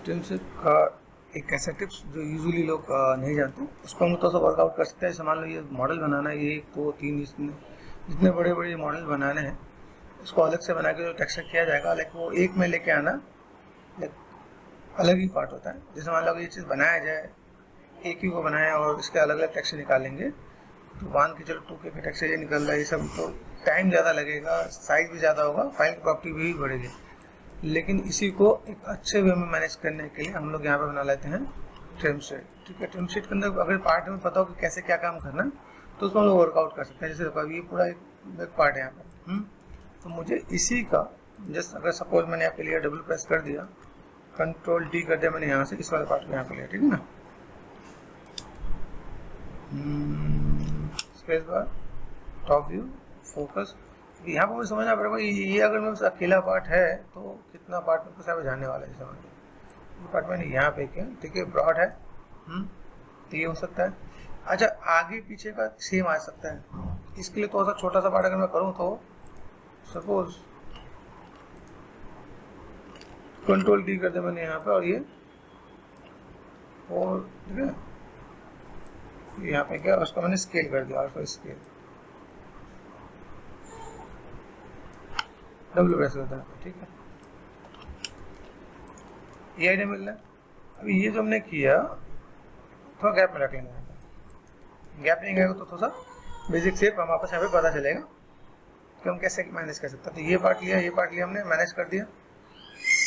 ट्रिमशिप का एक ऐसा टिप्स जो यूजुअली लोग नहीं जानते, उसको हम थोड़ा सा वर्कआउट कर सकते हैं। जैसे मान लो ये मॉडल बनाना है, ये 1 2 3 इसमें जितने बड़े बड़े मॉडल बनाने हैं उसको अलग से बना के जो टेक्सचर किया जाएगा, लाइक वो एक में लेके आना लाइक अलग ही पार्ट होता है। जैसे मान लो ये चीज़ बनाया जाए, एक ही को बनाया और इसके अलग अलग टेक्सचर निकालेंगे तो मान के चलो 2K का टेक्सचर ये निकल रहा है, ये सब तो टाइम ज़्यादा लगेगा, साइज़ भी ज़्यादा होगा, फाइल की प्रॉपर्टी भी बढ़ेगी। लेकिन इसी को एक अच्छे वे में मैनेज करने के लिए हम लोग यहाँ पे बना लेते हैं ट्रिम शीट। ठीक है, ट्रिम शीट के अंदर अगर पार्ट में पता हो कि कैसे क्या काम करना है तो उसको हम लोग वर्कआउट कर सकते हैं। जैसे देखो ये पूरा एक पार्ट है यहाँ पे, तो मुझे इसी का जस्ट अगर सपोज मैंने यहाँ पे लिया, डबल प्रेस कर दिया, कंट्रोल डी कर दिया मैंने यहाँ से, इस वाले पार्ट को यहाँ पे लिया, ठीक है ना, space bar, top view, focus. यहाँ पर मुझे समझना पड़ेगा ये अगर मेरे पास अकेला पार्ट है तो कितना पार्ट में कुछ जाने वाला है। समझ ये पार्ट मैंने यहाँ पे किया, ठीक है, ब्रॉड है, तो ये हो सकता है। अच्छा, आगे पीछे का सेम आ सकता है, इसके लिए थोड़ा सा छोटा सा पार्ट अगर मैं करूँ तो सपोज कंट्रोल डी कर दिया मैंने यहाँ पे, और ये और ठीक है यहाँ पे क्या उसको मैंने स्केल कर दिया, अल्फा स्केल, डब्ल्यू प्रेस होता है, ठीक है, ये आइडिया मिल रहा है। अभी ये जो हमने किया थोड़ा गैप में रख लेंगे, गैप नहीं गएगा तो थोड़ा सा बेसिक शेप हम वापस यहाँ पे पता चलेगा कि हम कैसे मैनेज कर सकते हैं। तो ये पार्ट लिया, ये पार्ट लिया हमने, मैनेज कर दिया।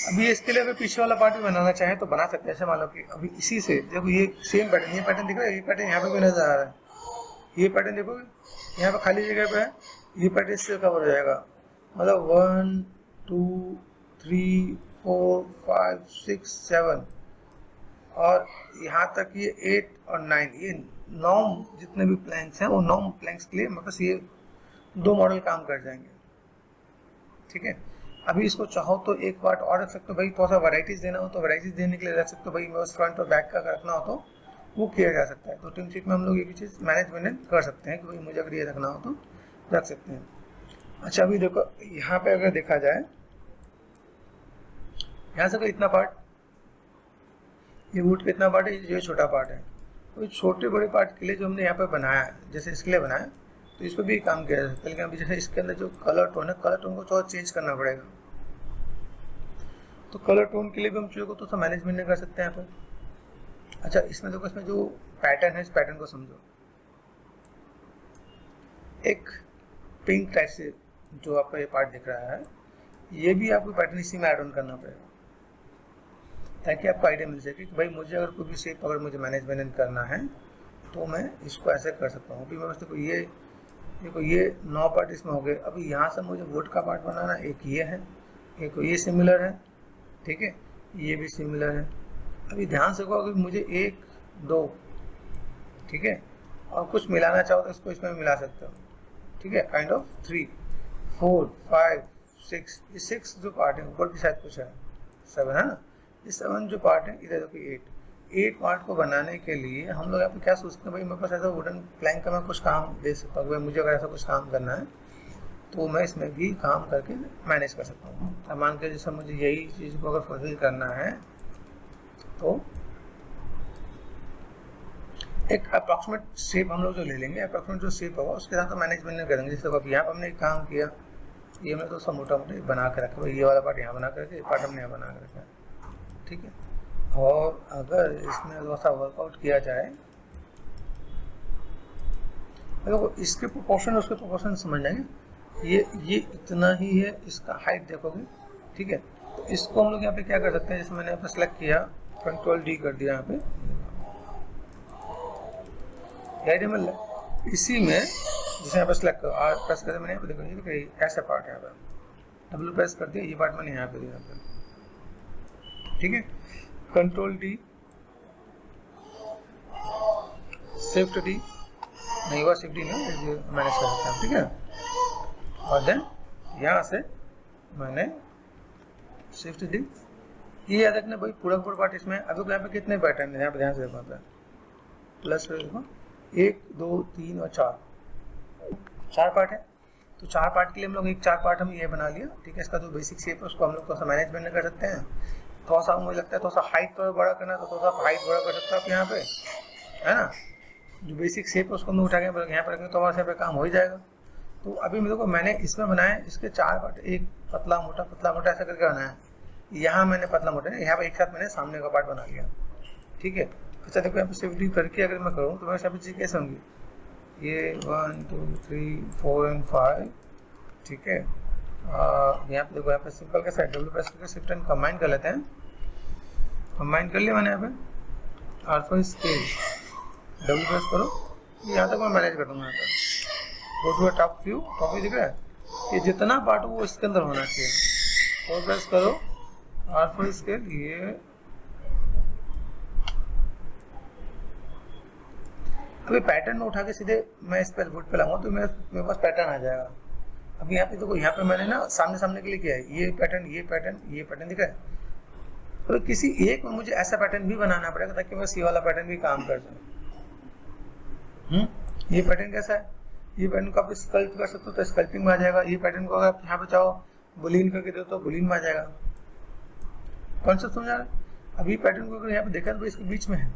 अभी इसके लिए अगर पीछे वाला पार्ट भी बनाना चाहें तो बना सकते हैं। ऐसे मान लो कि अभी इसी से देखो ये सेम पैटर्न, ये पैटर्न दिख रहा है, ये पैटर्न यहाँ पे भी नजर आ रहा है, ये पैटर्न देखोगे यहाँ पे खाली जगह पे है, ये पैटर्न इससे कवर हो जाएगा। मतलब 1 2 3 4 5 6 7 और यहाँ तक ये 8 और 9, ये 9 जितने भी प्लैंक्स हैं वो 9 प्लैंक्स के लिए मेरे पास ये 2 मॉडल काम कर जाएंगे। ठीक है, अभी इसको चाहो तो एक पार्ट और रख सकते हो, भाई थोड़ा सा वैराइटीज देना हो तो वैराइटीज देने के लिए रख सकते हो, भाई बस फ्रंट और बैक का रखना हो तो वो किया जा सकता है। तो ट्रिम शीट में हम लोग ये भी चीज़ मैनेजमेंट कर सकते हैं कि भाई मुझे अगर ये रखना हो तो रख सकते हैं। अच्छा, अभी देखो यहाँ पे अगर देखा जाए, यहाँ से इतना पार्ट, ये वुड का इतना पार्ट है, ये छोटा पार्ट है, तो छोटे बड़े पार्ट के लिए जो हमने यहाँ पे बनाया है, जैसे इसके लिए बनाया तो इस पर भी काम किया जा सकता है। लेकिन अभी जैसे इसके अंदर जो कलर टोन है, कलर टोन को थोड़ा चेंज करना पड़ेगा, तो कलर टोन के लिए भी हम चीज़ों को तो मैनेजमेंट नहीं कर सकते हैं यहाँ पे। अच्छा, इसमें देखो, इसमें जो पैटर्न है इस पैटर्न को समझो, एक पिंक टाइप से जो आपका ये पार्ट दिख रहा है, ये भी आपको पैटर्न इसी में ऐड ऑन करना पड़ेगा ताकि आपको आइडिया मिल सके कि भाई मुझे अगर कोई भी शेप अगर मुझे मैनेजमेंट करना है तो मैं इसको ऐसे कर सकता हूँ। अभी मैं बस देखो ये 9 पार्ट इसमें हो गए। अभी यहाँ से मुझे वुड का पार्ट बनाना, एक ये है, एक ये सिमिलर है, ठीक है, ये भी सिमिलर है। अभी ध्यान से अगर मुझे 1 2 ठीक है और कुछ मिलाना चाहो तो इसको इसमें मिला सकते हो, ठीक है, काइंड ऑफ 3 4 5 6, ये 6 जो पार्ट है, ऊपर भी शायद कुछ है 7 है ना, ये 7 जो पार्ट है, इधर देखो 8 पार्ट को बनाने के लिए हम लोग यहाँ पे क्या सोचते हैं, भाई मेरे पास ऐसा वुडन प्लैंक का मैं कुछ काम दे सकता हूँ, भाई मुझे अगर ऐसा कुछ काम करना है तो मैं इसमें भी काम करके मैनेज कर सकता हूँ। अब मान के जैसे मुझे यही चीज़ को अगर फुलफिल करना है तो एक अप्रॉक्सीमेट शेप हम लोग जो ले लेंगे, अप्रॉक्सीमेट जो शेप होगा उसके साथ मैनेजमेंट नहीं करेंगे। जैसे अब यहाँ पर हमने काम किया, ये हमने तो सब मोटा मोटा बना के रखा, ये वाला पार्ट यहाँ बना करके, ये पार्ट हमने यहाँ बना के रखा, ठीक है। और अगर इसमें थोड़ा सा वर्कआउट किया जाए, देखो इसके प्रोपोर्शन उसके प्रोपोर्शन समझ जाएंगे, ये इतना ही है, इसका हाइट देखोगे, ठीक है। तो इसको हम लोग यहाँ पे क्या कर सकते हैं, जैसे मैंने यहाँ पे सेलेक्ट किया, कंट्रोल डी कर दिया, यहाँ पे आइडिया मिल रहा है। इसी में जैसे यहाँ पे सेलेक्ट करो, आर प्रेस कर दिया मैंने, यहाँ पे देखो ये ऐसा पार्ट है, यहाँ पे डब्ल्यू प्रेस कर दिया, ये पार्ट मैंने यहाँ पे दिया, यहाँ पे, ठीक है, कंट्रोल डी, शिफ्ट डी, नहीं हुआ शिफ्ट डी नहीं, मैनेज कर सकते हैं, ठीक है। और देन यहाँ से मैंने शिफ्ट डी, ये याद रखना भाई पूरा पार्ट इसमें। अभी यहाँ पे कितने पैटर्न है, यहाँ पे ध्यान से देखो, प्लस देखो 1 2 3 और 4 पार्ट है। तो 4 पार्ट के लिए हम लोग 4 पार्ट हम ये बना लिया, ठीक है। इसका जो बेसिक शेप है उसको हम लोग थोड़ा सा मैनेजमेंट कर सकते हैं। थोड़ा सा मुझे लगता है थोड़ा सा हाइट थोड़ा बड़ा करना है तो थोड़ा सा हाइट बड़ा कर सकते हो आप यहाँ पे, है ना। जो बेसिक शेप है उसको मैं उठा के यहाँ पर रखेंगे तो हमारे पे काम हो ही जाएगा। तो अभी मेरे को मैंने इसमें बनाया इसके 4 पार्ट, एक पतला मोटा ऐसा करके बनाया है। यहाँ मैंने पतला मोटा, यहाँ पे एक साथ मैंने सामने का पार्ट बना लिया, ठीक है। अच्छा देखो यहाँ पे शिफ्ट करके अगर मैं करूँ तो मेरे यहाँ पे चीज़ कैसे होंगी, ये 1 2 3 4 और 5, ठीक है। यहाँ पे देखो, यहाँ पे सिंपल कैसा है, डब्ल्यू प्रेस करके शिफ्ट एंड कंबाइन कर लेते हैं। कंबाइन कर लिया मैंने यहाँ पे R4 स्केल, डब्ल्यू प्रेस करो, यहाँ तक मैं मैनेज कर दूँगा। यहाँ पर गो टू टॉप व्यू दिख रहा है, ये जितना पार्ट वो इसके अंदर होना चाहिए। और प्रेस करो R4 स्केल, ये अभी पैटर्न में उठा के सीधे मैं इस पर वुड पे लाऊंगा तो मेरे पास पैटर्न आ जाएगा। अभी यहाँ पे देखो, यहाँ पे मैंने ना सामने के लिए किया है, ये पैटर्न दिख रहा है। तो किसी एक में मुझे ऐसा पैटर्न भी बनाना पड़ेगा ताकि मैं सी वाला पैटर्न भी काम कर जाऊँ। ये पैटर्न कैसा है, ये पैटर्न को आप स्कल्प कर सकते हो तो स्कल्पिंग में आ जाएगा। ये पैटर्न को अगर आप यहाँ पे चाहो बुलियन करके दो तो बुलियन में आ जाएगा। कॉन्सेप्ट समझा रहे। अभी पैटर्न को अगर यहाँ पे देखा तो इसके बीच में है,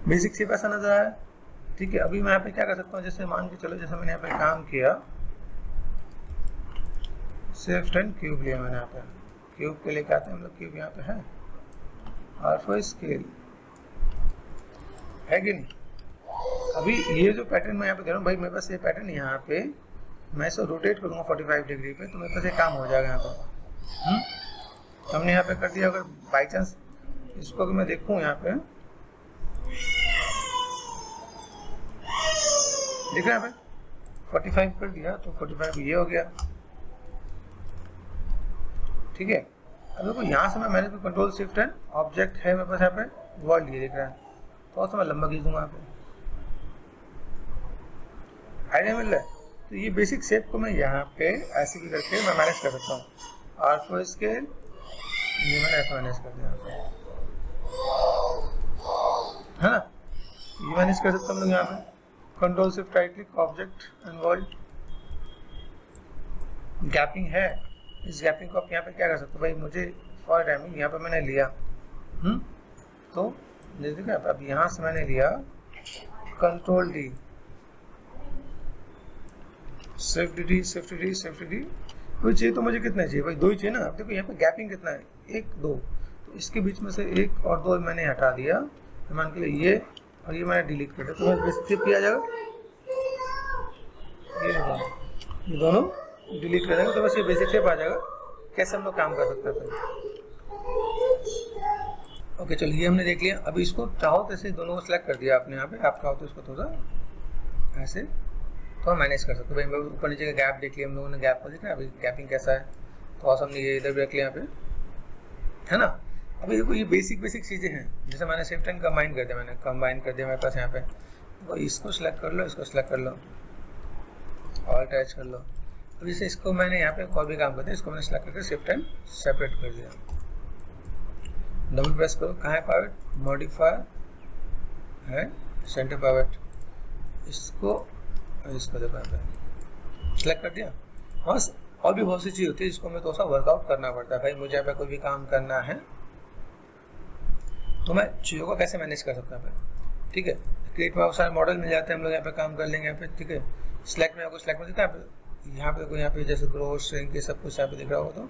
बेसिक शेप ऐसा नजर आया, ठीक है। अभी मैं यहाँ पे क्या कर सकता हूँ, जैसे मान के चलो जैसे मैंने यहाँ पे काम किया, शिफ्ट एंड क्यूब लिया मैंने, यहाँ पे क्यूब के लेके आते हैं हम लोग, क्यूब यहाँ पे है, R4 स्केल है कि नहीं। अभी ये जो पैटर्न मैं यहाँ पे दे रहा हूँ भाई, मेरे पास ये पैटर्न यहाँ पे मैं इसे रोटेट करूँगा 45 डिग्री पे तो मेरे पास ये काम हो जाएगा यहाँ पर। हमने यहाँ पे कर दिया, अगर बाई चांस इसको अगर मैं देखूँ यहाँ पे दिख रहा है भाई, 45 कर दिया तो 45 ये हो गया, ठीक है। अब देखो यहाँ से मैं मैंने तो कंट्रोल शिफ्ट एंड ऑब्जेक्ट है मेरे पास यहाँ पे वर्ल्ड ये दिख रहा है, थोड़ा सा मैं लंबा खींच दूंगा यहाँ पे, आइडिया मिल रहा है। तो ये बेसिक शेप को मैं यहाँ पे ऐसे भी करके मैं मैनेज कर सकता हूँ। R4 स्केल ये मैंने ऐसा मैनेज कर दिया है ना, ये मैनेज कर सकता हूँ लोग यहाँ पे। Control shift right click object and world, gapping है, इस गैपिंग को आप यहाँ पे क्या कर सकते हो भाई, मुझे फॉर टाइमिंग यहाँ पे मैंने लिया, तो देखिए अब यहाँ से मैंने लिया कंट्रोल डी, शिफ्ट डी, कोई चाहिए तो मुझे कितना चाहिए भाई, 2 ही चाहिए ना। अब देखो यहाँ पे गैपिंग कितना है, 1 2, तो इसके बीच में से 1 और 2 मैंने हटा दिया, मान के लिए ये और ये मैंने डिलीट कर दिया, तो मैं बेसिक किया जाएगा, ये दोनों डिलीट कर देंगे तो बस ये बेसिक शेप आ जाएगा। कैसे हम लोग काम कर सकते हैं। ओके चलो ये हमने देख लिया। अभी इसको चाहो तो ऐसे दोनों को सिलेक्ट कर दिया आपने, यहाँ पे आप चाहो तो इसको थोड़ा ऐसे थोड़ा मैनेज कर सकते हो भाई। ऊपर नीचे का गैप देख लिया हम लोगों ने, गैप को देखा अभी गैपिंग कैसा है, तो हमने ये इधर भी रख लिया यहाँ पे, है ना। अभी देखो ये बेसिक चीज़ें हैं, जैसे मैंने शिफ्ट एंड कंबाइन कर दिया, मेरे पास यहाँ पे, तो इसको सिलेक्ट कर लो, इसको सिलेक्ट कर लो और अटैच कर लो। अब जैसे इसको मैंने यहाँ पे कोई भी काम कर दिया, इसको मैंने सिलेक्ट करके शिफ्ट एंड सेपरेट कर दिया। डबल प्रेस करो, कहाँ है पावर्ट, मॉडिफायर है सेंटर पावर्ट, इसको देखो यहाँ पे सिलेक्ट कर दिया। बस और भी बहुत सी चीज़ होती है जिसको मैं थोड़ा सा वर्कआउट करना पड़ता है भाई। मुझे यहाँ पे कोई भी काम करना है तो मैं चीज़ों को कैसे मैनेज कर सकता हूँ, ठीक है। क्रिएट में बहुत सारे मॉडल मिल जाते हैं, हम लोग यहाँ पे काम कर लेंगे यहाँ पे, ठीक है। सिलेक्ट में आपको सिलेक्ट में दिखता है यहाँ पे, देखो यहाँ पे जैसे ग्रोथ श्रिंक ये सब कुछ यहाँ पे दिख रहा होगा, तो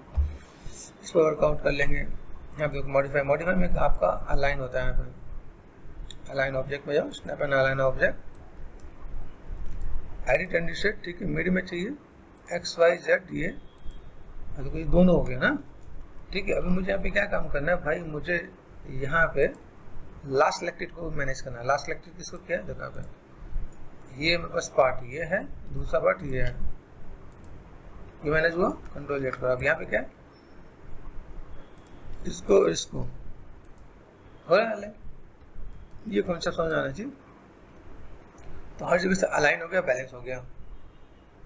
इस पर वर्कआउट कर लेंगे। यहाँ पे मॉडिफाई में आपका अलाइन होता है, यहाँ पे अलाइन ऑब्जेक्ट में जाओ, snap and align object, edit and reset, ठीक है। मिड में चाहिए XYZ, ये तो ये दोनों हो गए ना, ठीक है। अभी मुझे यहाँ पे क्या काम करना है भाई, मुझे यहाँ पे लास्ट सिलेक्टेड को मैनेज करना है। लास्ट सिलेक्टेड किसको क्या है, देखो यहाँ पे ये मेरे पास पार्ट ये है, दूसरा पार्ट ये है, ये मैनेज हुआ, कंट्रोल Z करो। अब यहाँ पे क्या है, इसको हो रहा है, ये कॉन्सेप्ट समझ आना चाहिए। तो हर जगह से अलाइन हो गया, बैलेंस हो गया,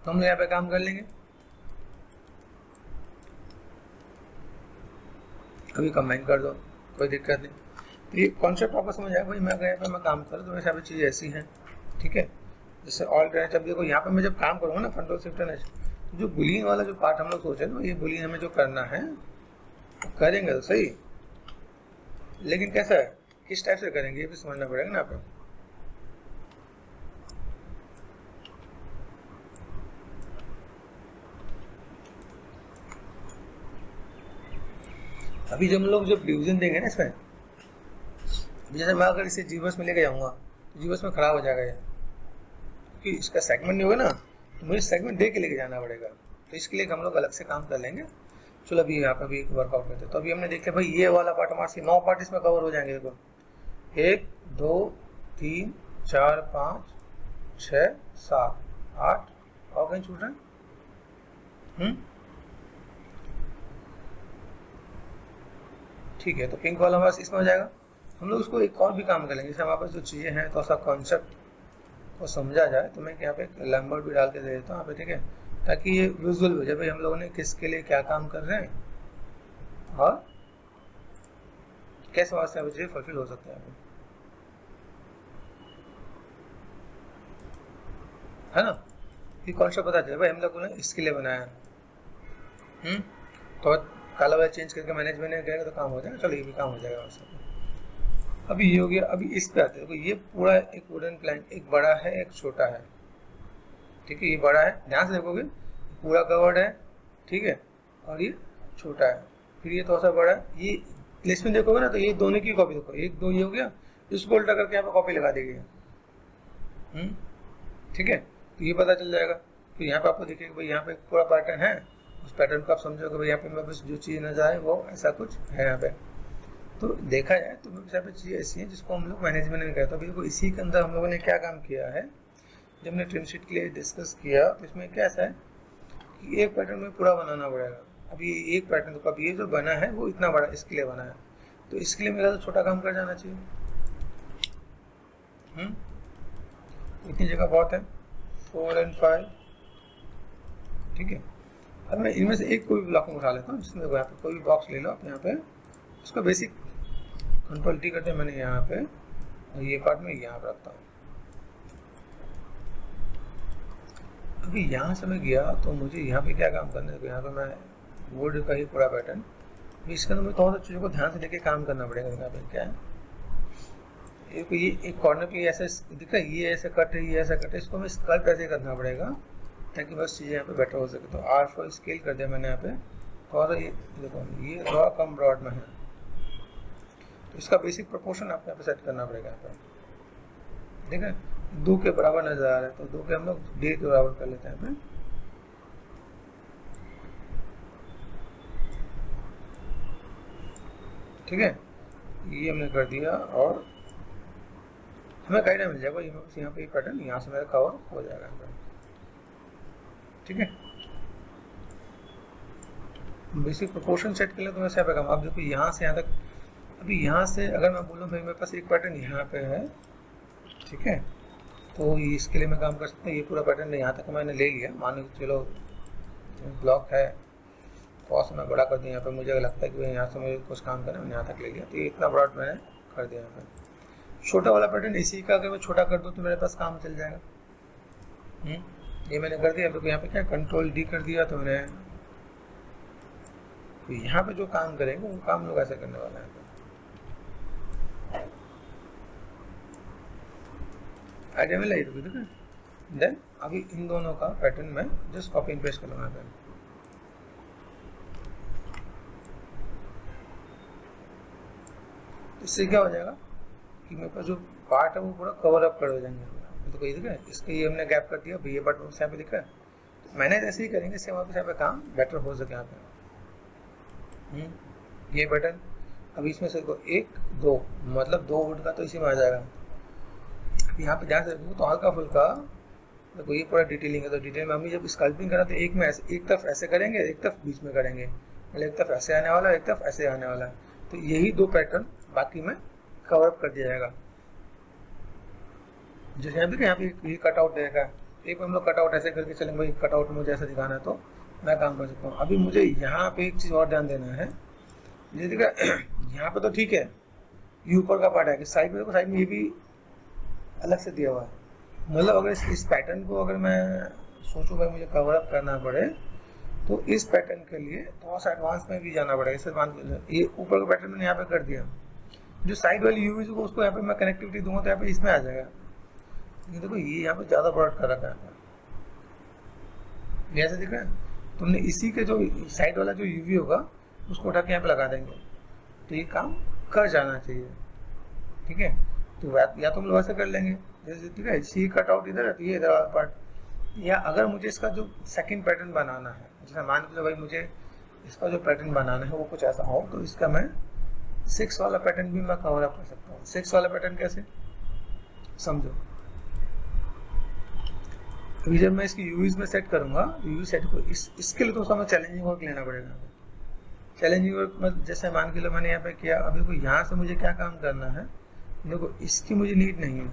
तो हम यहाँ पे काम कर लेंगे। अभी कंबाइन कर दो, कोई दिक्कत नहीं। तो ये कॉन्सेप्ट आपको समझ आया भाई। मैं अगर यहाँ पे मैं काम करूँ तो मेरे यहाँ पे चीज़ ऐसी है, ठीक है। जैसे ऑल्ट एच, अब देखो यहाँ पे मैं जब काम करूँगा ना कंट्रोल शिफ्ट एंड एच, जो बुलियन वाला जो पार्ट हम लोग सोचे ना, ये बुलियन हमें जो करना है करेंगे तो सही, लेकिन कैसा है, किस टाइप से करेंगे ये भी समझना पड़ेगा ना आपको। अभी जब हम लोग जब डिवीजन देंगे ना इसमें, जैसे मैं अगर इसे जीवस में लेके जाऊंगा तो जीवस में खराब हो जाएगा ये, क्योंकि इसका सेगमेंट नहीं होगा ना, तो मुझे सेगमेंट दे के लेके जाना पड़ेगा। तो इसके लिए हम लोग अलग से काम कर लेंगे। चलो अभी यहाँ पे भी वर्कआउट करते हैं। तो अभी हमने देखा भाई ये वाला पार्ट हमारे 9 पार्ट इसमें कवर हो जाएंगे। देखो 1 2 3 4 5 6 7 8 और कहीं छूट रहा है। ठीक है, तो पिंक वाला हमारे इसमें हो जाएगा। हम लोग उसको एक और भी काम करेंगे, जैसे हमारे पास जो चीज़ें हैं तो ऐसा कॉन्सेप्ट को समझा जाए, तो मैं यहाँ पे लैम्बर्ट भी डाल के दे देता हूँ यहाँ पे, ठीक है, ताकि ये विजुअल हो जाए भाई हम लोगों ने किसके लिए क्या काम कर रहे हैं और कैसे वास्ते बच्चे फुलफिल हो सकते हैं, है ना। ये कॉन्सेप्ट पता चले भाई हम लोगों ने इसके लिए बनाया। तो काला वाला चेंज करके मैनेजमेंट में करेंगे तो काम हो जाएगा। चलो ये भी काम हो जाएगा वैसे। अभी ये हो गया। अभी इस पे आते हैं। देखो ये पूरा एक वुडन प्लैंक, एक बड़ा है एक छोटा है, ठीक है। ये बड़ा है, ध्यान से देखोगे पूरा कवर्ड है, ठीक है, और ये छोटा है, फिर ये थोड़ा सा बड़ा है। ये प्लेसमेंट देखोगे ना तो ये दोनों की कॉपी देखो, 1 2 ये हो गया, इसको उल्टा करके यहाँ पे कॉपी लगा दी गई, ठीक है। तो ये पता चल जाएगा। फिर यहाँ पे आपको दिखेगा भाई यहाँ पे पूरा पैटर्न है, उस पैटर्न को आप समझोगे भाई यहाँ पे मेरे पास जो चीज़ नजर आए वो ऐसा कुछ है यहाँ पे। तो देखा जाए तो मेरे यहाँ पे चीज़ें ऐसी हैं जिसको हम लोग मैनेजमेंट में कहते हैं। देखो इसी के अंदर हम लोगों ने क्या काम किया है, जब हमने ट्रिम शीट के लिए डिस्कस किया तो इसमें क्या ऐसा है कि एक पैटर्न में पूरा बनाना पड़ेगा। अभी एक पैटर्न तो ये जो बना है वो इतना बड़ा इसके लिए बना है, तो इसके लिए मेरा तो छोटा काम कर जाना चाहिए। इतनी जगह बहुत है, 4 और 5, ठीक है। अब मैं इनमें से एक कोई भी ब्लॉक उठा लेता हूँ, जिसमें यहाँ पे कोई भी बॉक्स ले लो आप, यहाँ पे उसका बेसिक कंट्रोल टी करते हैं मैंने यहाँ पे, और ये पार्ट में यहाँ पे रखता हूँ। अभी यहाँ से मैं गया तो मुझे यहाँ पे क्या काम करना है, यहाँ पे मैं वुड का ही पूरा पैटर्न, इसके अंदर मुझे थोड़ा सा चीज़ों को ध्यान से लेके काम करना पड़ेगा। यहाँ पे क्या है, ये एक कॉर्नर पे ऐसा दिख रहा है, ये ऐसा कट है, ये ऐसा कट है, इसको हमें स्कल्प ऐसे करना पड़ेगा ताकि बस चीज़ें यहाँ पे बेटर हो सके। तो R4 स्केल कर दिया मैंने यहाँ पे थोड़ा सा। ये देखो ये थोड़ा कम ब्रॉड में है, तो इसका बेसिक प्रोपोर्शन आपको यहाँ पे सेट करना पड़ेगा। यहाँ पे ठीक है, 2 के बराबर नजर आ रहा है, तो 2 के हम लोग 1.5 के बराबर कर लेते हैं यहाँ पे। ठीक है, ये हमने कर दिया और हमें आइडिया मिल जाएगा यहाँ पे पैटर्न यहाँ से मेरा कवर हो जाएगा यहाँ पे। ठीक है, बेसिक प्रोपोर्शन सेट कर ले तो मैं यहाँ पे काम। अब देखो यहाँ से यहाँ तक, अभी यहाँ से अगर मैं बोलूँ भाई मेरे पास एक पैटर्न यहाँ पे है, ठीक है, तो इसके लिए मैं काम कर सकता हूँ। ये पूरा पैटर्न यहाँ तक मैंने ले लिया, मान लो चलो ब्लॉक है, थोड़ा सा मैं बड़ा कर दिया यहाँ पे। मुझे लगता है कि यहाँ से मुझे कुछ काम करना है, मैंने यहाँ तक ले लिया, तो ये इतना ब्रॉड मैंने कर दिया यहाँ पे। छोटा वाला पैटर्न इसी का अगर मैं छोटा कर दूँ तो मेरे पास काम चल जाएगा। ये मैंने कर दिया। तो यहाँ पे क्या कंट्रोल डी कर दिया, तो मैंने तो यहाँ पे जो काम करेंगे वो काम लोग ऐसे करने वाला है। आइडिया में लाई, ठीक है। देन अभी इन दोनों का पैटर्न में जस्ट कॉपी एंड पेस्ट कर लूँगा। इससे क्या हो जाएगा कि मेरे पास जो पार्ट है वो पूरा कवर अप कर हो जाएंगे। तो कोई दिख रहा है, इसके ये हमने गैप कर दिया, ये पार्ट यहाँ पे दिख रहा है। तो मैंने ऐसे ही करेंगे, इससे वहाँ पे यहाँ पे काम बेटर हो सके यहाँ पे। ये बटन अभी इसमें से 1 2 मतलब 2 वुड का तो इसी में आ जाएगा। यहाँ पे ध्यान से देखो तो हल्का फुल्का देखो ये पूरा डिटेलिंग है। तो डिटेल में हम जब स्कल्पिंग करा तो एक में ऐसे, एक तरफ ऐसे करेंगे, एक तरफ बीच में करेंगे, मतलब एक तरफ ऐसे आने वाला है, एक तरफ ऐसे आने वाला है। तो यही 2 पैटर्न बाकी में कवर अप कर दिया जाएगा। जैसे यहाँ पे ये कटआउट रहेगा, एक हम लोग कटआउट ऐसे करके चलेंगे, भाई कटआउट मुझे ऐसा दिखाना है तो मैं काम कर सकता हूँ। अभी मुझे यहाँ पे एक चीज़ और ध्यान देना है, ये देखा यहाँ पे तो ठीक है, ये ऊपर का पार्ट है कि साइड में, साइड में ये भी अलग से दिया हुआ है। मतलब अगर इस पैटर्न को अगर मैं सोचूँ भाई मुझे कवर अप करना पड़े तो इस पैटर्न के लिए थोड़ा सा एडवांस में भी जाना पड़ेगा। इसे ये ऊपर का पैटर्न मैंने यहाँ पे कर दिया, जो साइड वाली यूवी को उसको यहाँ पे मैं कनेक्टिविटी दूंगा तो यहाँ पे इसमें आ जाएगा। लेकिन देखो ये यहाँ पे ज़्यादा ब्रॉड कर रखा है, ऐसा दिख रहा है। तुमने इसी के जो साइड वाला जो यूवी होगा उसको उठा के यहाँ पे लगा देंगे, तो ये काम कर जाना चाहिए। ठीक है, तो या तो हम लोग ऐसा कर लेंगे, जैसे ठीक है सी कट आउट इधर है तो ये इधर वाला पार्ट, या अगर मुझे इसका जो सेकंड पैटर्न बनाना है, जैसे मान लो भाई मुझे इसका जो पैटर्न बनाना है वो कुछ ऐसा हो, तो इसका मैं 6 वाला पैटर्न भी मैं कवर अप कर सकता हूँ। 6 वाला पैटर्न कैसे समझो, अभी जब मैं इसकी यूवीज में सेट करूंगा, यूवी सेट को इसके लिए तो हमें चैलेंजिंग वर्क लेना पड़ेगा। चैलेंजिंग वर्क में जैसे मान के लो मैंने यहाँ पे किया, अभी को यहाँ से मुझे क्या काम करना है, देखो इसकी मुझे नीड नहीं है।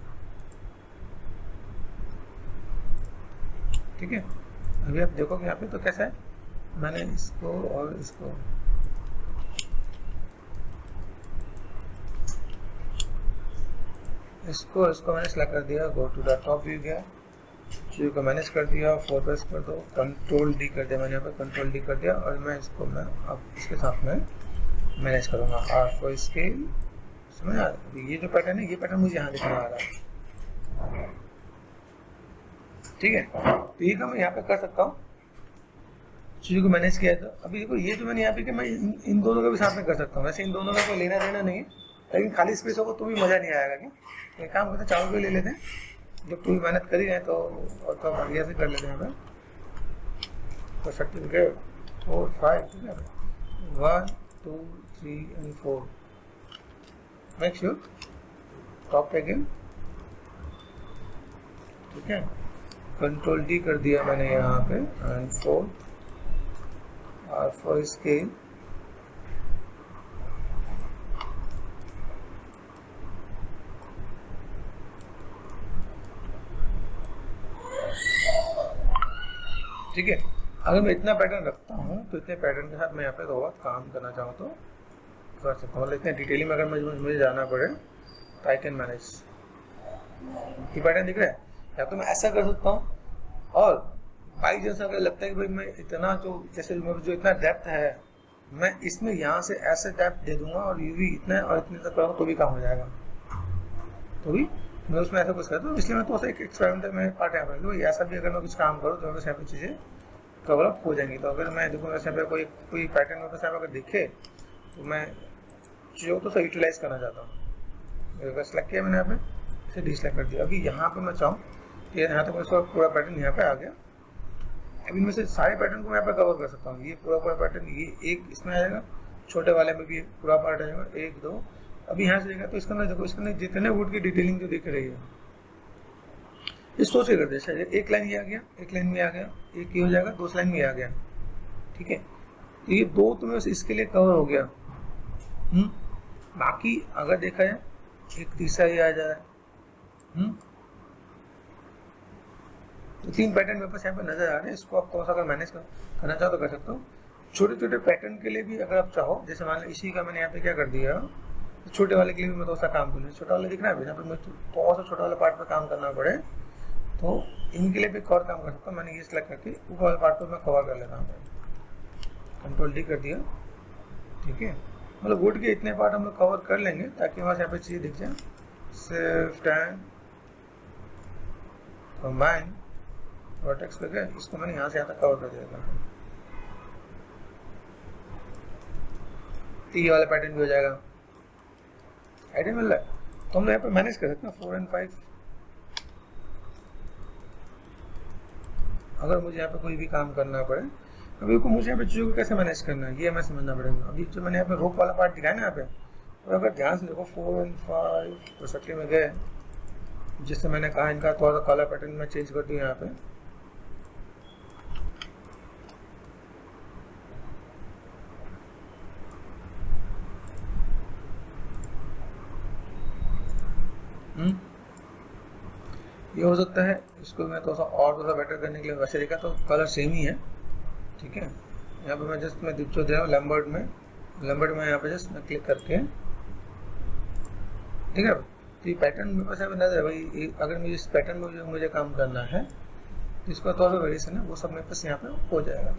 ठीक है, अभी आप देखोगे यहाँ पे तो कैसा है, मैंने इसको और इसको मैंने सेलेक्ट कर दिया, go to the top view गया, चीज़ों को मैनेज कर दिया, 4 प्रेस कर दो, कंट्रोल डी कर दिया मैंने यहाँ पे, कंट्रोल डी कर दिया, और मैं इसको मैं अब इसके साथ में मैनेज करूँगा। R4 स्केल, समझ आ रहा है, ये जो पैटर्न है ये पैटर्न मुझे यहाँ दिखने आ रहा है। ठीक है, तो ये काम मैं यहाँ पे कर सकता हूँ, चीज़ों को मैनेज किया। तो अभी देखो ये जो मैंने यहाँ पे कि मैं इन दोनों का भी साथ में कर सकता हूँ। वैसे इन दोनों का कोई लेना देना नहीं है, लेकिन खाली स्पेस होगा तो भी मज़ा नहीं आएगा। क्या एक काम करते हैं, चारों को ले लेते हैं, जब पूरी मेहनत करी है तो और तो बढ़िया से कर लेते हैं। यहाँ पे सर्टिफिकेट 4 5, ठीक है, 1 2 3 and 4, मेक श्योर टॉप पे गेम। ठीक है, कंट्रोल डी कर दिया मैंने यहाँ पे, एंड 4 R4 स्केल, ठीक है। अगर मैं इतना पैटर्न रखता हूँ तो इतने पैटर्न के साथ मैं यहाँ पे थोड़ा काम करना चाहूँ तो कर सकता हूँ, मतलब इतने डिटेलिंग में अगर मुझे जाना पड़े तो आई कैन मैनेज। ये पैटर्न दिख रहा है, या तो मैं ऐसा कर सकता हूँ, और बाई चांस अगर लगता है कि भाई मैं इतना जैसे जो इतना डेप्थ है मैं इसमें यहाँ से ऐसे डेप्थ दे दूंगा और यूवी इतना और इतने तक करूँगा तो भी काम हो जाएगा, तो भी मैं उसमें ऐसा कुछ करता हूँ। इसलिए मैं तो एक एक्सपेरिमेंटल में पार्ट यहाँ पर ऐसा भी अगर मैं कुछ काम करूँ तो यहाँ पे चीज़ें कवर अप हो जाएंगी। तो अगर मैं देखूँ वैसे पे कोई पैटर्न में अगर दिखे तो मैं चीज़ों को तो यूटिलाइज करना चाहता हूँ। अगर सेलेक्ट किया मैंने यहाँ पे, इसे डिसलेक्ट कर दिया। अभी यहाँ पे मैं चाहूँ कि यहाँ तक इसका पूरा पैटर्न यहाँ पे आ गया। अब इनमें से सारे पैटर्न को मैं यहाँ पे कवर कर सकता हूँ। ये पूरा पैटर्न ये एक इसमें आ जाएगा, छोटे वाले में भी पूरा पार्ट आ जाएगा, 1 2। अभी यहाँ से देखा तो इसके अंदर देखो, इसके अंदर जितने वुड की डिटेलिंग जो दिख रही है इस सोच के कर दिया। शायद एक लाइन ये आ गया, एक लाइन में आ गया, एक ये हो जाएगा, 2 लाइन में आ गया। ठीक है, तो ये 2 तो बस इसके लिए कवर हो गया। बाकी अगर देखा जाए एक तीसरा ये आ जा रहा है। तो 3 पैटर्न मेरे पास यहाँ पे नजर आ रहे हैं। इसको आप थोड़ा सा अगर मैनेज करना चाहो तो कर सकते हो। छोटे छोटे पैटर्न के लिए भी अगर आप चाहो, जैसे मान लो इसी का मैंने यहाँ पे क्या कर दिया, तो छोटे वाले के लिए भी मैं थोड़ा सा काम करूँ। छोटा वाला दिख रहा है, यहाँ पे मैं थोड़ा सा छोटा वाला पार्ट पर काम करना पड़े तो इनके लिए भी कवर काम कर सकता हूँ। मैंने ये सिलेक्ट करके ऊपर वाले पार्ट पर मैं कवर कर लेता हूँ, कंट्रोल डी कर दिया। ठीक है, मतलब वुड के इतने पार्ट हम लोग कवर कर लेंगे ताकि हमारे यहाँ पे चीज़ें दिख जाए। शिफ्ट एंड कंबाइन वर्टेक्स करके इसको मैंने यहाँ से यहाँ तक कवर कर दिया था। तो ये वाला पैटर्न भी हो जाएगा। आइडिया मिल रहा है, तो हम यहाँ पे मैनेज कर सकते हैं 4 and 5। अगर मुझे यहाँ पे कोई भी काम करना पड़े, अभी को मुझे यहाँ पे चीज़ों को कैसे मैनेज करना है ये मैं समझना पड़ेगा। अभी जो मैंने यहाँ पे रोप वाला पार्ट दिखाया ना यहाँ पे, और अगर ध्यान से देखो 4 and 5 परस्पेक्टिव में गए, जिससे मैंने कहा इनका थोड़ा सा कलर पैटर्न में चेंज कर दिया यहाँ पे। ये हो सकता है, इसको मैं थोड़ा सा बेटर करने के लिए वैसे देखा तो कलर सेम ही है। ठीक है, यहाँ पे मैं जस्ट मैं दिखो दे रहा हूँ लैम्बर्ट में यहाँ पे जस्ट मैं क्लिक करके, ठीक है। तो ये पैटर्न मेरे पास यहाँ पे नजर है भाई। अगर मुझे इस पैटर्न में मुझे काम करना है तो इसका थोड़ा सा वेरिएशन है, वो सब मेरे पास यहाँ पे हो जाएगा।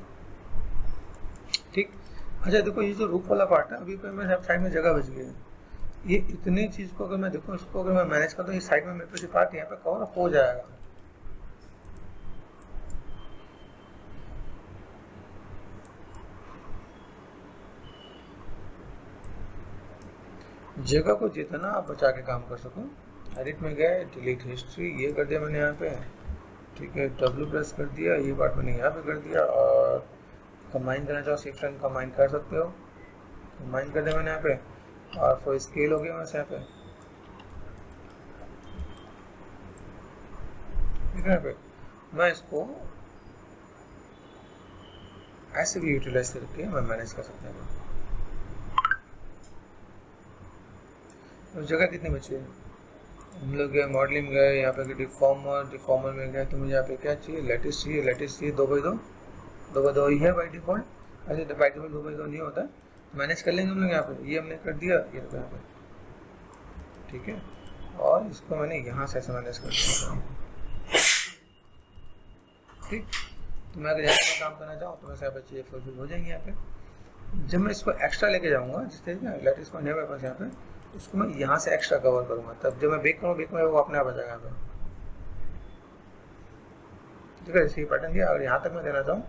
अच्छा देखो ये जो रूफ वाला पार्ट है, अभी पे मेरे साइड में जगह बच गई है, ये इतनी चीज को अगर मैं देखूँ, इसको अगर मैं मैनेज कर दूँ, इस साइड में मेरे पास पार्ट यहाँ पे कवर हो जाएगा। जगह को जितना आप बचा के काम कर सको, एडिट में गए, डिलीट हिस्ट्री, ये कर दिया मैंने यहाँ पे, ठीक है, W प्रेस कर दिया, ये पार्ट मैंने यहाँ पे कर दिया, और कंबाइन करना चाहो शिफ्ट एंड कंबाइन कर सकते हो, कंबाइन कर दिया मैंने यहाँ पे, और फॉर स्केल हो गया वैसे यहाँ पे, ठीक है। यहाँ पे मैं इसको ऐसे भी यूटिलाइज करके मैं मैनेज कर सकता हूँ। तो जगह कितनी बची है, हम लोग गए मॉडलिंग गए, यहाँ पे डिफॉर्मर में गए, तो मुझे यहाँ पे क्या चाहिए, लेटिस चाहिए 2x2 ही है बाई डिफॉल्ट। अच्छा बाई डिफॉल्ट 2x2 नहीं होता, मैनेज कर लेंगे हम लोग यहाँ पे, ये हमने कर दिया, ये यहाँ पे, ठीक है, और इसको मैंने यहाँ से ऐसे मैनेज कर दिया, ठीक। तो मैं अगर यहाँ पे काम करना चाहूँ तो मैं यहाँ पे चाहिए फुलफिल हो जाएंगे यहाँ पे। जब मैं इसको एक्स्ट्रा लेके जाऊँगा, जिस तरीके से लेटिस को नहीं मेरे पास यहाँ पे, तो उसको मैं यहाँ से एक्स्ट्रा कवर करूँगा, तब जब मैं बेक करूँ वो अपने आप आ जाएगा यहाँ पे, ठीक है। जैसे पैटर्न दिया, अगर यहाँ तक मैं देना चाहूँ,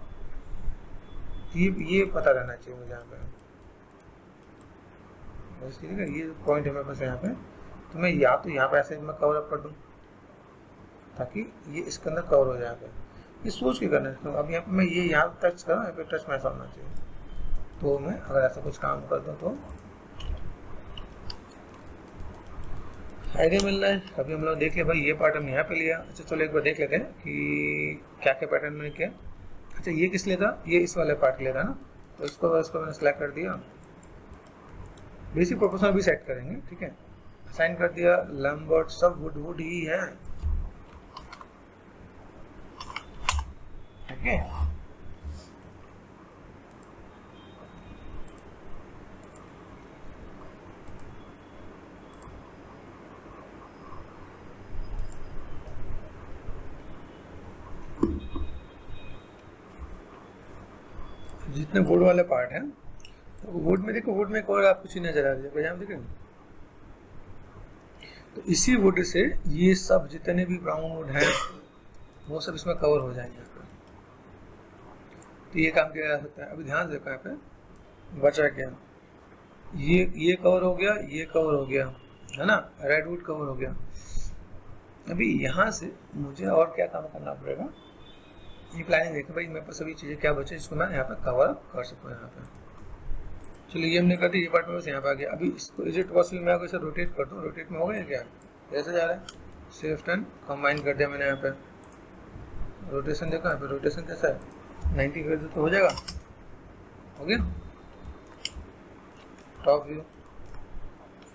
ये पता रहना चाहिए मुझे यहाँ पे, ठीक है, ये पॉइंट है मेरे पास यहाँ पे, तो मैं या तो यहाँ पे ऐसे मैं कवर अप कर दूँ ताकि ये इसके अंदर कवर हो जाए, ये सोच के करना है। अब यहाँ पे मैं ये यहाँ टच करूँ, यहाँ पे टच में ऐसा होना चाहिए, तो मैं अगर ऐसा कुछ काम कर दूँ तो आइडिया मिल रहा है। अभी हम लोग देख लिया भाई, ये पार्ट हमने यहाँ पे लिया। अच्छा चलो एक बार देख लेते हैं कि क्या क्या पैटर्न मैंने किया। अच्छा ये किस लिए था, ये इस वाले पार्ट के लिए था ना, तो इसको मैंने सेलेक्ट कर दिया, बेसिक प्रोपोर्शनल भी सेट करेंगे, ठीक है, असाइन कर दिया, लैम्बर्ट सब वुड ही है, ठीक है। जितने वुड वाले पार्ट हैं, तो वुड में देखो, वुड में एक और आपको चीज नजर आ रही है, देख रहे हैं, तो इसी वुड से ये सब जितने भी ब्राउन वुड हैं वो सब इसमें कवर हो जाएंगे यहाँ पे, तो ये काम किया जा सकता है। अभी ध्यान से देखो यहाँ पे बचा क्या, ये कवर हो गया, ये कवर हो गया है ना, रेड वुड कवर हो गया। अभी यहाँ से मुझे और क्या काम करना पड़ेगा, ये प्लानिंग देखो भाई मेरे पास सभी चीज़ें क्या बचे जिसको मैं यहाँ पे कवर अप कर सकूँ यहाँ पे। चलिए ये हमने कर दी, ये पार्ट में बस यहाँ पे आ गया। अभी इसको इजिट पॉसिबल मैं अगर इसे रोटेट कर दूँ, रोटेट में हो गया क्या, कैसे जा रहा है, शिफ्ट एंड कंबाइन कर दिया मैंने यहाँ पे, रोटेशन देखो यहाँ पे, रोटेशन कैसा है, 90 कर दो तो हो जाएगा, हो गया। टॉप व्यू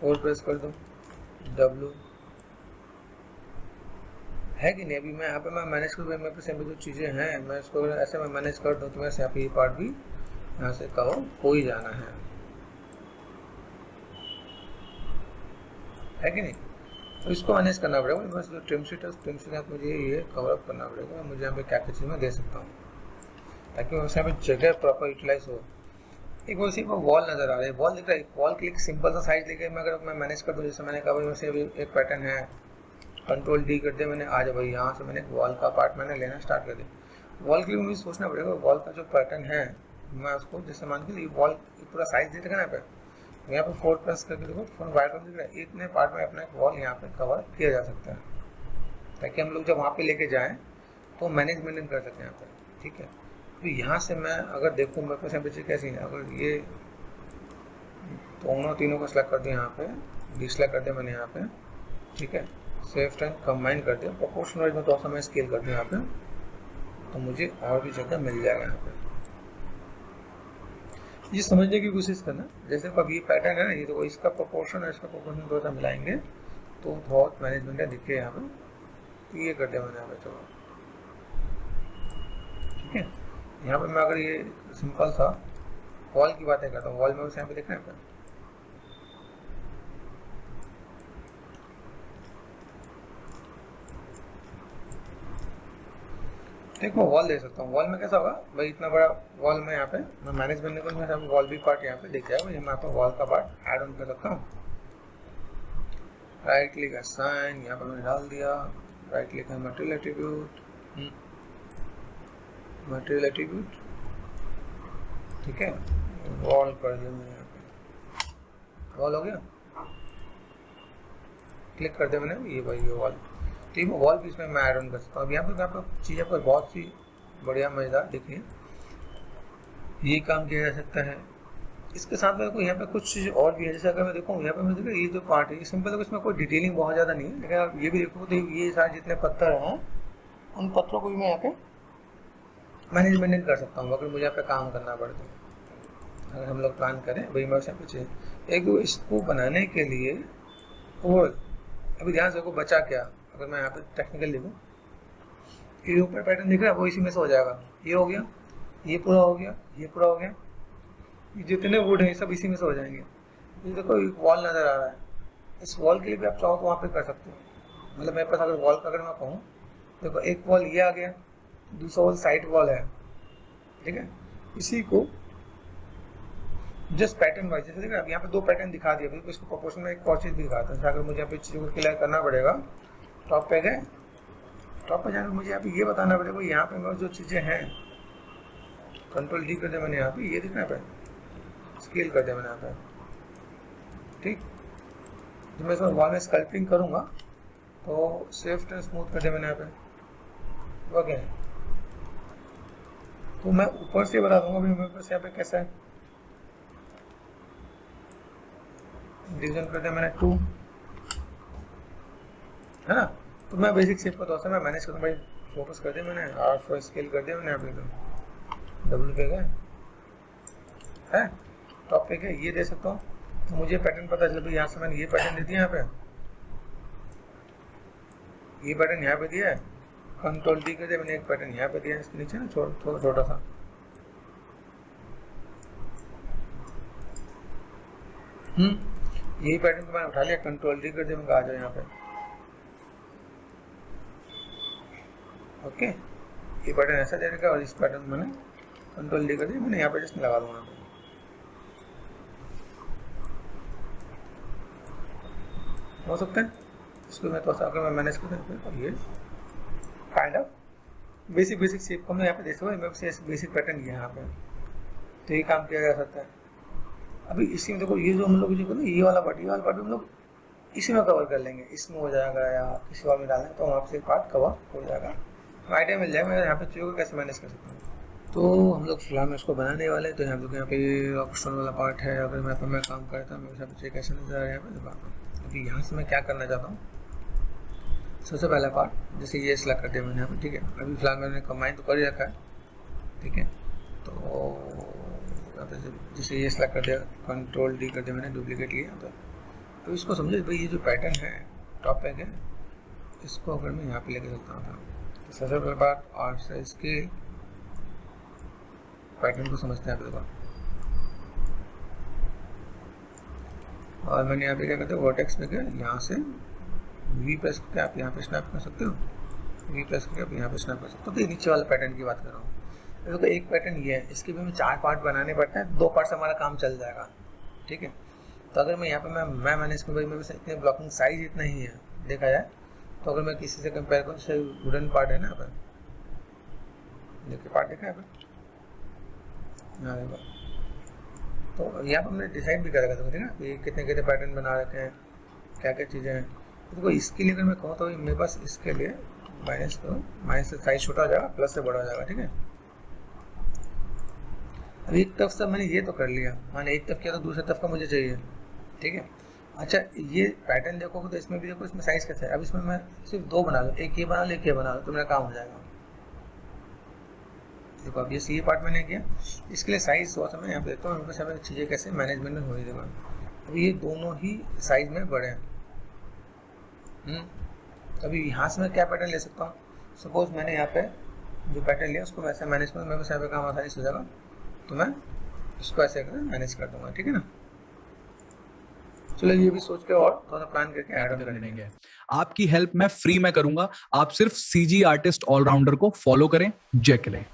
4 प्रेस कर दो, W है कि नहीं। अभी मैं यहाँ पे मैं मैनेज कर, मेरे पास जो चीज़ें हैं मैं इसको ऐसे मैं मैनेज कर दूँ तो वैसे यहाँ पे ये पार्ट भी यहाँ से कवर हो ही जाना है कि नहीं। तो इसको मैनेज करना पड़ेगा, बस जो ट्रिम शीट है उस ट्रिम शीट में मुझे ये कवर अप करना पड़ेगा, मुझे यहाँ पे क्या क्या चीज़ मैं दे सकता हूँ ताकि वैसे यहाँ पे जगह प्रॉपर यूटिलाइज हो। एक वैसे वॉल नज़र आ रहा है, वॉल दिख रहा है, वॉल क्लिक सिंपल सा साइज लेके मैं अगर मैं मैनेज कर दूँ, जैसे मैंने कहा भाई वैसे अभी एक पैटर्न है, कंट्रोल D कर दिया मैंने, आज भाई यहाँ से मैंने वॉल का पार्ट मैंने लेना स्टार्ट कर दिया। वॉल के लिए मुझे सोचना पड़ेगा वॉल का जो पैटर्न है मैं उसको, जैसे मान के वॉल पूरा साइज दे देगा यहाँ पे, यहाँ पे 4 प्रेस करके देखो फोन वाइट दिख रहा है, इतने पार्ट में अपना एक वॉल यहाँ पे कवर किया जा सकता है ताकि हम लोग जब वहाँ पे लेके जाएँ तो मैनेजमेंट कर सकते हैं यहाँ पे, ठीक है। तो यहाँ से मैं अगर देखूँ मेरे पास यहाँ पे कैसी है, अगर ये दोनों तीनों को सेलेक्ट कर दिया, यहाँ पे डिसलेक्ट कर दिया मैंने यहाँ पे, ठीक है, शिफ्ट एंड कंबाइन कर दिया, प्रोपोर्शन वाइज में थोड़ा सा मैं स्केल कर दिया यहाँ पे, तो मुझे और भी जगह मिल जाएगा यहाँ पे। ये समझने की कोशिश करना, जैसे अब ये पैटर्न है ना, ये तो इसका प्रोपोर्शन है, इसका प्रोपोर्शन थोड़ा सा मिलाएंगे तो बहुत मैनेजमेंट है दिखे यहाँ पे, तो ये कर दिया मैंने यहाँ पे, चलो ठीक है। यहाँ पे मैं अगर ये सिंपल सा वॉल की बातें करता हूँ, वॉल में बस यहाँ पे देखना है पे, एक मैं वॉल दे सकता हूँ। वॉल में कैसा होगा भाई, इतना बड़ा वॉल में यहाँ पे मैं मैनेज करने को मैं वॉल भी पार्ट यहाँ पे दिख जाएगा। ये मैं यहाँ पे वॉल का पार्ट ऐड ऑन कर सकता हूँ। राइट क्लिक असाइन, यहाँ पर मैंने डाल दिया। राइट क्लिक है मटेरियल एट्रीब्यूट, मटेरियल एट्रीब्यूट, ठीक है। वॉल कर दिया मैंने, यहाँ पे वॉल हो गया। क्लिक कर दिया मैंने, ये भाई ये वॉल, तो ये वॉल भी इसमें मैं ऐड ऑन कर सकता हूँ। अब यहाँ पे चीज़ें पर बहुत सी बढ़िया मज़ेदार देखिए, ये काम किया जा सकता है। इसके साथ में यहाँ पे कुछ चीज़ और भी है। जैसे अगर मैं देखूँ यहाँ पे मैं देखा ये जो पार्ट है ये सिंपल है, इसमें कोई डिटेलिंग बहुत ज़्यादा नहीं है। लेकिन आप ये भी देखो तो ये सारे जितने पत्थर हैं उन पत्थरों को भी मैं यहाँ पे मैनेजमेंट कर सकता हूँ अगर मुझे यहाँ पे काम करना पड़े तो। अगर हम लोग प्लान करें भाई मैं यहाँ पे चाहिए एक इसको बनाने के लिए, और अभी ध्यान से को बचा क्या, अगर मैं यहाँ पे टेक्निकल लिखूँ, ये ऊपर पैटर्न दिख रहा है वो इसी में से हो जाएगा। ये हो गया, ये पूरा हो गया, ये पूरा हो गया, ये जितने वुड हैं सब इसी में से हो जाएंगे। ये देखो एक वॉल नज़र आ रहा है, इस वॉल के लिए भी आप चाहो तो वहाँ पे कर सकते हो। मतलब मेरे पास अगर वॉल का अगर मैं कहूँ, देखो एक वॉल ये आ गया, दूसरा वॉल साइड वॉल है, ठीक है। इसी को जस्ट पैटर्न वाइज, जैसे देखा अब यहाँ पे दो पैटर्न दिखा दिया, बिल्कुल इसको प्रोपोर्शन में एक और चीज़ भी दिखाता हूँ। अगर मुझे यहाँ पे चीज़ों को क्लियर करना पड़ेगा, टॉप पे गए, टॉप पे जाने मुझे यहाँ पे ये बताना पड़ेगा यहाँ पे मेरे जो चीज़ें हैं, कंट्रोल डी कर दिया मैंने, यहाँ पे ये दिखना पे स्केल कर दिया मैंने यहाँ पे, ठीक। जब मैं इसमें वॉल में स्कल्पिंग करूँगा तो स्विफ्ट एंड स्मूथ कर दिया मैंने यहाँ पे, ओके। तो मैं ऊपर से बता दूंगा भी मेरे पास यहाँ पे कैसा है, डिवीजन कर दिया मैंने 2, है ना। तो मैं बेसिक शेप का दोस्त मैं मैनेज करूँ भाई, फोकस कर दिया मैंने, R4 स्केल कर दिया मैंने यहाँ पे, तो डब्ल्यू पे गए है, टॉप पे गए, ये दे सकता हूँ। तो मुझे पैटर्न पता चला, यहाँ से मैंने ये पैटर्न दे दिया, यहाँ पे ये पैटर्न यहाँ पे दिया है, कंट्रोल डी कर दिया मैंने, एक पैटर्न यहाँ पे दिया है इसके नीचे ना थोड़ा छोटा सा, यही पैटर्न को मैंने उठा लिया, कंट्रोल डी कर दिया, मैं आ जाओ यहाँ पे, ओके। ये पैटर्न ऐसा दे रखा और इस पैटर्न मैंने कंट्रोल डी कर दिया, मैंने यहाँ पे जस्ट लगा दूंगा, हो सकता है इसको मैं थोड़ा सा अगर मैं मैनेज कर दूँ तो ये काइंड ऑफ बेसिक शेप को मैं यहाँ पे देख सकता हूँ, बेसिक पैटर्न किया यहाँ पे, तो ये काम किया जा सकता है। अभी इसी में देखो ये जो हम लोग जो ना ये वाला पार्ट हम लोग इसी में कवर कर लेंगे, इसमें हो जाएगा या किसी और में डालेंगे तो वहाँ से पार्ट कवर हो जाएगा, आइडिया मिल जाएगा मैं यहाँ पे चीज़ों को कैसे मैनेज कर सकता हूँ। तो हम लोग फिलहाल में इसको बनाने वाले हैं। तो हम लोग यहाँ पे रॉकस्टोन वाला पार्ट है, अगर मैं यहाँ पे काम करता हूँ मेरे यहाँ पे कैसे नजर आ रहा है यहाँ पे दिखाता हूँ। अभी यहाँ से मैं क्या करना चाहता हूँ, सबसे पहला पार्ट जैसे ये सिलेक्ट कर दिया मैंने यहाँ पे, ठीक है। अभी फिलहाल मैंने कंबाइन तो कर ही रखा है, ठीक है। तो यहाँ पे जैसे ये सिलेक्ट कर दिया, कंट्रोल डी कर दिया मैंने, डुप्लीकेट लिया। तो अब इसको समझे भाई ये जो पैटर्न है टॉप पे है, इसको अगर मैं यहाँ पे लेके चलता हूँ तो सबसे पहले बात आर्ट से स्केल पैटर्न को समझते हैं आप लोग। और मैंने यहाँ पे क्या करते हैं, वर्टेक्स पे गया, यहाँ से वी प्रेस करके आप यहाँ पे स्नैप कर सकते हो, वी प्रेस करके आप यहाँ पे स्नैप कर सकते हो। तो ये नीचे वाले पैटर्न की बात कर रहा हूँ। देखो एक पैटर्न ये है, इसके भी हमें 4 पार्ट बनाने पड़ते हैं, 2 पार्ट से हमारा काम चल जाएगा, ठीक है। तो अगर मैं यहाँ पे मैं मैनेज करूँ, भाई मेरे पास इतने ब्लॉकिंग साइज इतना ही है देखा जाए, तो अगर मैं किसी से कंपेयर करूँ, जैसे वुडन पार्ट है ना यहाँ पर, देखिए पार्ट देखा है यहाँ पे, तो यहाँ पर हमने डिसाइड भी करेगा तो ठीक है कि कितने कितने पैटर्न बना रखे हैं, क्या क्या चीज़ें हैं। तो देखो इसके लिए अगर मैं कहूँ तो मेरे पास इसके लिए माइनस से साइज छोटा हो जाएगा, प्लस से बड़ा हो जाएगा, ठीक है। अब एक तरफ से मैंने ये तो कर लिया, मैंने एक तरफ किया तो दूसरे तरफ का मुझे चाहिए, ठीक है। अच्छा ये पैटर्न देखोगे तो इसमें भी देखो इसमें साइज कैसा है। अब इसमें मैं सिर्फ 2 बना लूँ, एक ये बना लूँ, एक ये बना लूँ, तो मेरा काम हो जाएगा। देखो अब ये पार्ट मैंने किया, इसके लिए साइज थोड़ा सा मैं यहाँ पे देखता हूँ, मेरे पास चीज़ें कैसे मैनेजमेंट में हो रही है। अब ये दोनों ही साइज में बड़े हैं। अभी यहाँ से मैं क्या पैटर्न ले सकता हूँ, सपोज मैंने यहाँ पे जो पैटर्न लिया उसको वैसे मैनेज करूँ, मेरे पास यहाँ पे काम आसानी से हो जाएगा, तो मैं इसको ऐसे मैनेज कर दूंगा, ठीक है ना। चलो ये भी सोच के और थोड़ा प्लान करके ऐड ऑन कर लेंगे। आपकी हेल्प मैं फ्री में करूंगा। आप सिर्फ CG आर्टिस्ट ऑलराउंडर को फॉलो करें। जय के लिए।